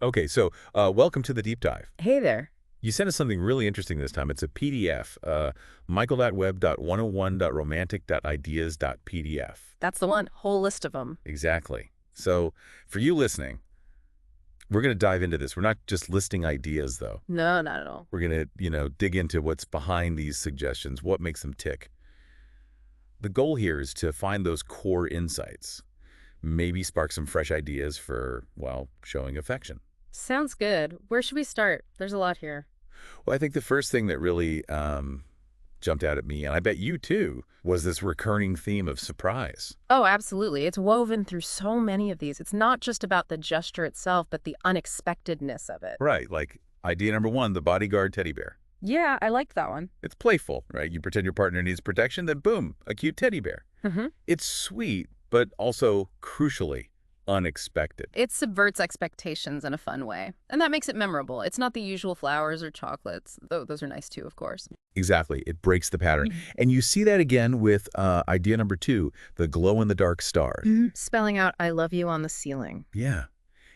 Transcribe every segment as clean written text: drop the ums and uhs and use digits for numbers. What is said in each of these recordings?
Okay, so welcome to the deep dive. Hey there. You sent us something really interesting this time. It's a PDF, michael.webb.101.romantic.ideas.pdf. That's the one. Whole list of them. Exactly. So for you listening, we're going to dive into this. We're not just listing ideas, though. No, not at all. We're going to, dig into what's behind these suggestions, what makes them tick. The goal here is to find those core insights, maybe spark some fresh ideas for, well, showing affection. Sounds good. Where should we start? There's a lot here. Well, I think the first thing that really jumped out at me, and I bet you too, was this recurring theme of surprise. Oh, absolutely. It's woven through so many of these. It's not just about the gesture itself, but the unexpectedness of it. Right, like idea number one, the bodyguard teddy bear. Yeah, I liked that one. It's playful, right? You pretend your partner needs protection, then boom, a cute teddy bear. Mm-hmm. It's sweet, but also crucially unexpected. It subverts expectations in a fun way. And that makes it memorable. It's not the usual flowers or chocolates, though those are nice too, of course. Exactly, it breaks the pattern. And you see that again with idea number two, the glow-in-the-dark stars. Spelling out "I love you" on the ceiling. Yeah.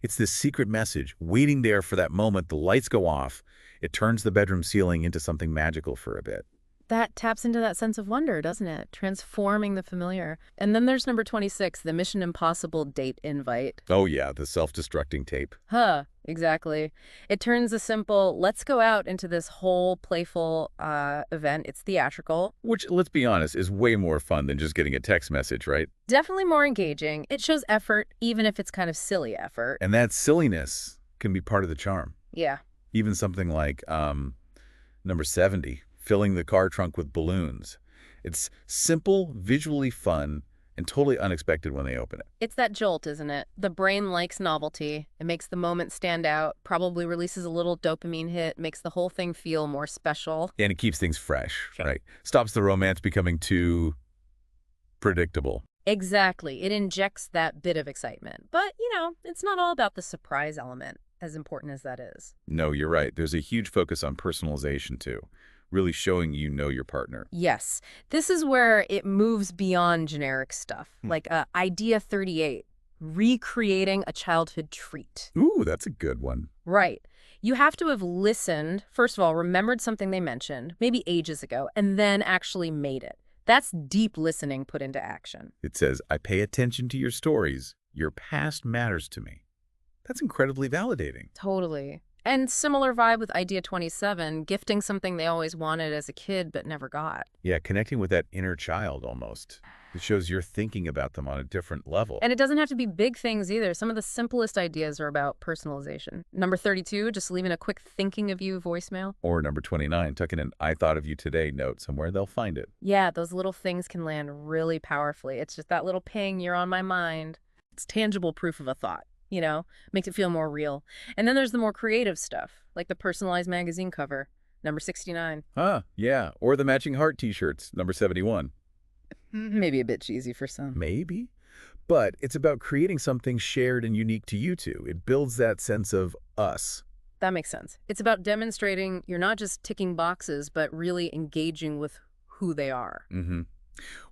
It's this secret message waiting there for that moment. The lights go off. It turns the bedroom ceiling into something magical for a bit. That taps into that sense of wonder, doesn't it? Transforming the familiar. And then there's number 26, the Mission Impossible date invite. Oh, yeah, the self-destructing tape. Huh, exactly. It turns a simple, let's go out into this whole playful event. It's theatrical. Which, let's be honest, is way more fun than just getting a text message, right? Definitely more engaging. It shows effort, even if it's kind of silly effort. And that silliness can be part of the charm. Yeah. Even something like number 70, filling the car trunk with balloons. It's simple, visually fun, and totally unexpected when they open it. It's that jolt, isn't it? The brain likes novelty. It makes the moment stand out, probably releases a little dopamine hit, makes the whole thing feel more special. And it keeps things fresh, right? Stops the romance becoming too predictable. Exactly. It injects that bit of excitement. But, it's not all about the surprise element, as important as that is. No, you're right. There's a huge focus on personalization, too. Really showing you know your partner. Yes. This is where it moves beyond generic stuff, like idea 38, recreating a childhood treat. Ooh, that's a good one. Right. You have to have listened, first of all, remembered something they mentioned, maybe ages ago, and then actually made it. That's deep listening put into action. It says, I pay attention to your stories. Your past matters to me. That's incredibly validating. Totally. And similar vibe with idea 27, gifting something they always wanted as a kid but never got. Yeah, connecting with that inner child almost. It shows you're thinking about them on a different level. And it doesn't have to be big things either. Some of the simplest ideas are about personalization. Number 32, just leaving a quick thinking of you voicemail. Or number 29, tucking an I thought of you today note somewhere. They'll find it. Yeah, those little things can land really powerfully. It's just that little ping, you're on my mind. It's tangible proof of a thought. Makes it feel more real. And then there's the more creative stuff, like the personalized magazine cover, number 69. Yeah. Or the matching heart t-shirts, number 71. Maybe a bit cheesy for some. Maybe. But it's about creating something shared and unique to you two. It builds that sense of us. That makes sense. It's about demonstrating you're not just ticking boxes, but really engaging with who they are. Mm-hmm.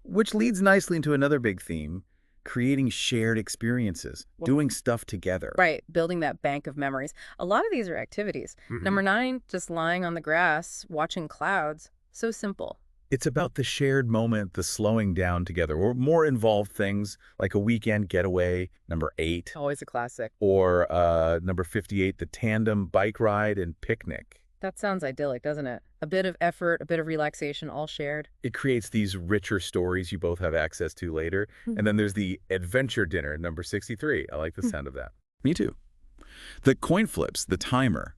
Which leads nicely into another big theme. Creating shared experiences, doing stuff together. Right, building that bank of memories. A lot of these are activities. Number 9, just lying on the grass, watching clouds. So simple. It's about the shared moment, the slowing down together, or more involved things like a weekend getaway, number 8. Always a classic. Or number 58, the tandem bike ride and picnic. That sounds idyllic, doesn't it? A bit of effort, a bit of relaxation, all shared. It creates these richer stories you both have access to later. And then there's the adventure dinner, number 63. I like the sound of that. Me too. The coin flips, the timer.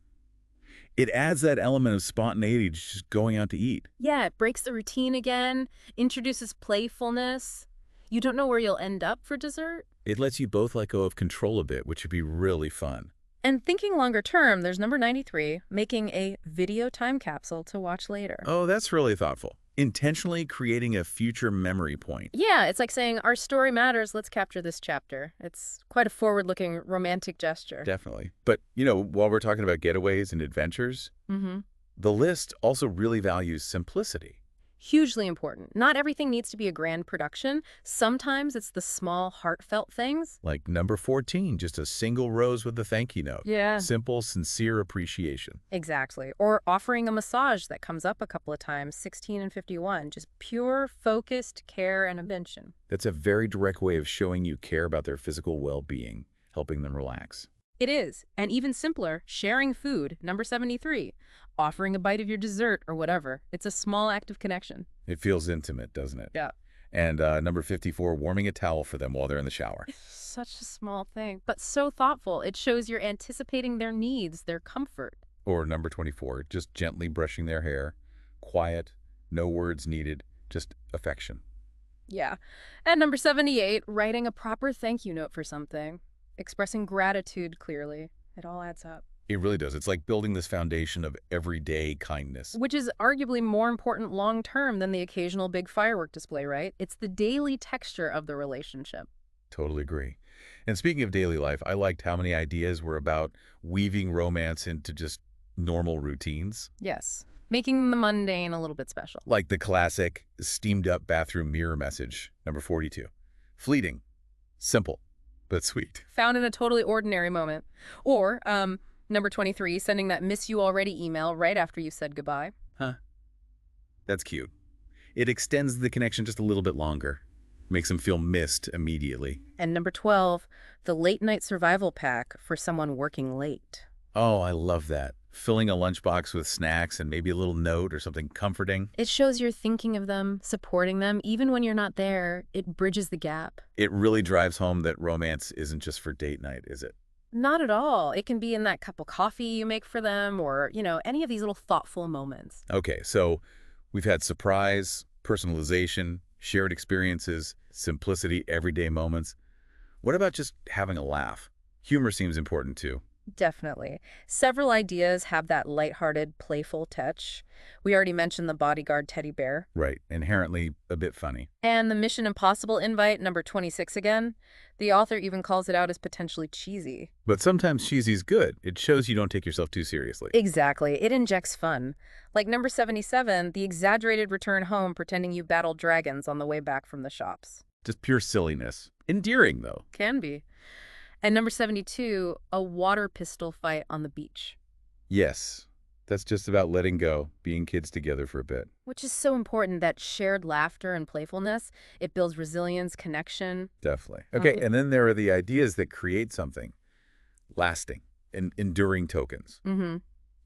It adds that element of spontaneity to just going out to eat. Yeah, it breaks the routine again, introduces playfulness. You don't know where you'll end up for dessert. It lets you both let go of control a bit, which would be really fun. And thinking longer term, there's number 93, making a video time capsule to watch later. Oh, that's really thoughtful. Intentionally creating a future memory point. Yeah, it's like saying, our story matters, let's capture this chapter. It's quite a forward-looking romantic gesture. Definitely. But, while we're talking about getaways and adventures, the list also really values simplicity. Hugely important. Not everything needs to be a grand production. Sometimes it's the small, heartfelt things. Like number 14, just a single rose with a thank you note. Yeah. Simple, sincere appreciation. Exactly. Or offering a massage that comes up a couple of times, 16 and 51. Just pure, focused care and attention. That's a very direct way of showing you care about their physical well-being, helping them relax. It is. And even simpler, sharing food, number 73. Offering a bite of your dessert or whatever. It's a small act of connection. It feels intimate, doesn't it? Yeah. And number 54, warming a towel for them while they're in the shower. Such a small thing, but so thoughtful. It shows you're anticipating their needs, their comfort. Or number 24, just gently brushing their hair. Quiet, no words needed, just affection. Yeah. And number 78, writing a proper thank you note for something. Expressing gratitude clearly. It all adds up. It really does. It's like building this foundation of everyday kindness. Which is arguably more important long-term than the occasional big firework display, right? It's the daily texture of the relationship. Totally agree. And speaking of daily life, I liked how many ideas were about weaving romance into just normal routines. Yes. Making the mundane a little bit special. Like the classic steamed-up bathroom mirror message, number 42. Fleeting, simple, but sweet. Found in a totally ordinary moment. Or, number 23, sending that miss you already email right after you said goodbye. Huh. That's cute. It extends the connection just a little bit longer. Makes them feel missed immediately. And number 12, the late night survival pack for someone working late. Oh, I love that. Filling a lunchbox with snacks and maybe a little note or something comforting. It shows you're thinking of them, supporting them, even when you're not there. It bridges the gap. It really drives home that romance isn't just for date night, is it? Not at all. It can be in that cup of coffee you make for them or, any of these little thoughtful moments. Okay, so we've had surprise, personalization, shared experiences, simplicity, everyday moments. What about just having a laugh? Humor seems important too. Definitely. Several ideas have that lighthearted, playful touch. We already mentioned the bodyguard teddy bear. Right, inherently a bit funny. And the Mission Impossible invite, number 26 again. The author even calls it out as potentially cheesy. But sometimes cheesy's good. It shows you don't take yourself too seriously. Exactly. It injects fun. Like number 77, the exaggerated return home pretending you battled dragons on the way back from the shops. Just pure silliness. Endearing, though. Can be. And number 72, a water pistol fight on the beach. Yes, that's just about letting go, being kids together for a bit. Which is so important, that shared laughter and playfulness. It builds resilience, connection. Definitely. Okay, and then there are the ideas that create something lasting and enduring tokens. Mm-hmm.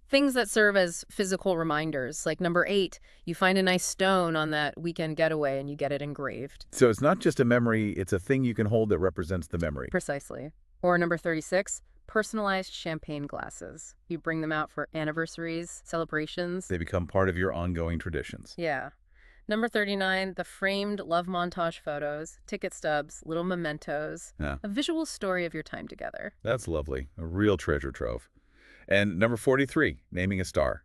Things that serve as physical reminders. Like number 8, you find a nice stone on that weekend getaway and you get it engraved. So it's not just a memory, it's a thing you can hold that represents the memory. Precisely. Or number 36, personalized champagne glasses. You bring them out for anniversaries, celebrations. They become part of your ongoing traditions. Yeah. Number 39, the framed love montage photos, ticket stubs, little mementos. Yeah. A visual story of your time together. That's lovely. A real treasure trove. And number 43, naming a star.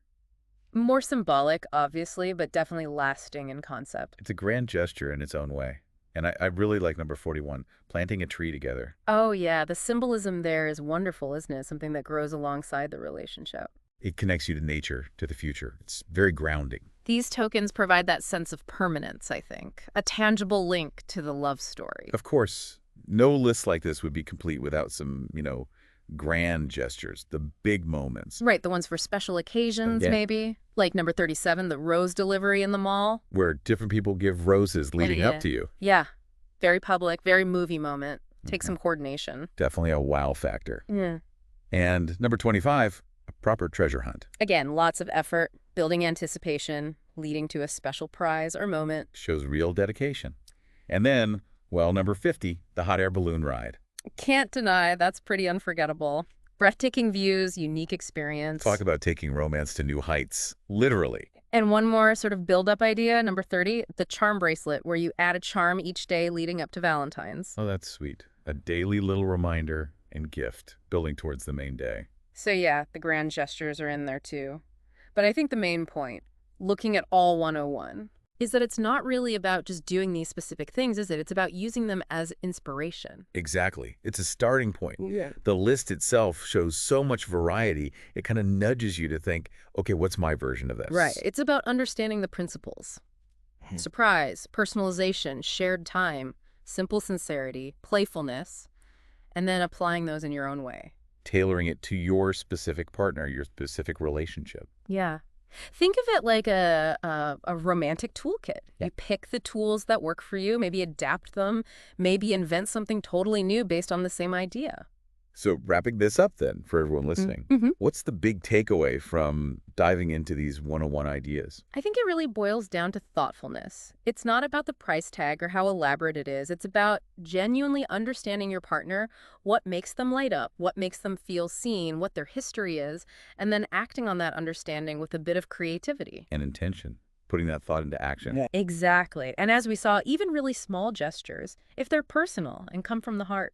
More symbolic, obviously, but definitely lasting in concept. It's a grand gesture in its own way. And I really like number 41, planting a tree together. Oh, yeah. The symbolism there is wonderful, isn't it? Something that grows alongside the relationship. It connects you to nature, to the future. It's very grounding. These tokens provide that sense of permanence, I think. A tangible link to the love story. Of course, no list like this would be complete without some, grand gestures, the big moments. Right, the ones for special occasions, maybe. Like number 37, the rose delivery in the mall. Where different people give roses leading up to you. Yeah, very public, very movie moment. Takes some coordination. Definitely a wow factor. Yeah. And number 25, a proper treasure hunt. Again, lots of effort, building anticipation, leading to a special prize or moment. Shows real dedication. And then, well, number 50, the hot air balloon ride. Can't deny, that's pretty unforgettable. Breathtaking views, unique experience. Talk about taking romance to new heights, literally. And one more sort of build-up idea, number 30, the charm bracelet, where you add a charm each day leading up to Valentine's. Oh, that's sweet. A daily little reminder and gift, building towards the main day. So yeah, the grand gestures are in there too. But I think the main point, looking at all 101, is that it's not really about just doing these specific things, is it? It's about using them as inspiration. Exactly. It's a starting point. Yeah. The list itself shows so much variety, it kind of nudges you to think, okay, what's my version of this? Right. It's about understanding the principles. Surprise, personalization, shared time, simple sincerity, playfulness, and then applying those in your own way. Tailoring it to your specific partner, your specific relationship. Yeah. Think of it like a romantic toolkit. Yeah. You pick the tools that work for you, maybe adapt them, maybe invent something totally new based on the same idea. So wrapping this up then for everyone listening, Mm-hmm. what's the big takeaway from diving into these 101 ideas? I think it really boils down to thoughtfulness. It's not about the price tag or how elaborate it is. It's about genuinely understanding your partner, what makes them light up, what makes them feel seen, what their history is, and then acting on that understanding with a bit of creativity. And intention, putting that thought into action. Yeah. Exactly. And as we saw, even really small gestures, if they're personal and come from the heart,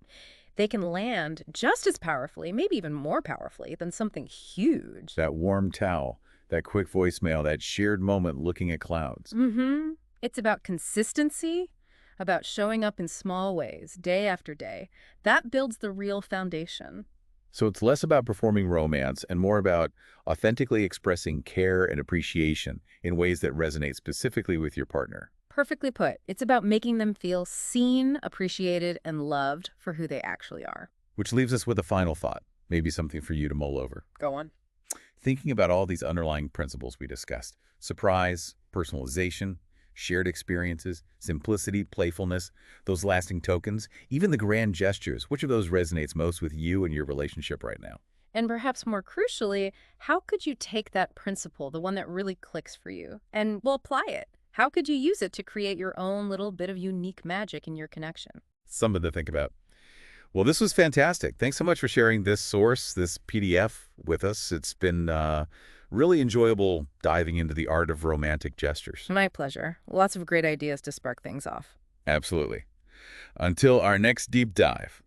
they can land just as powerfully, maybe even more powerfully than something huge. That warm towel, that quick voicemail, that shared moment looking at clouds. Mm-hmm. It's about consistency, about showing up in small ways, day after day. That builds the real foundation. So it's less about performing romance and more about authentically expressing care and appreciation in ways that resonate specifically with your partner. Perfectly put. It's about making them feel seen, appreciated, and loved for who they actually are. Which leaves us with a final thought, maybe something for you to mull over. Go on. Thinking about all these underlying principles we discussed, surprise, personalization, shared experiences, simplicity, playfulness, those lasting tokens, even the grand gestures, which of those resonates most with you and your relationship right now? And perhaps more crucially, how could you take that principle, the one that really clicks for you, and well, apply it? How could you use it to create your own little bit of unique magic in your connection? Something to think about. Well, this was fantastic. Thanks so much for sharing this source, this PDF with us. It's been really enjoyable diving into the art of romantic gestures. My pleasure. Lots of great ideas to spark things off. Absolutely. Until our next deep dive,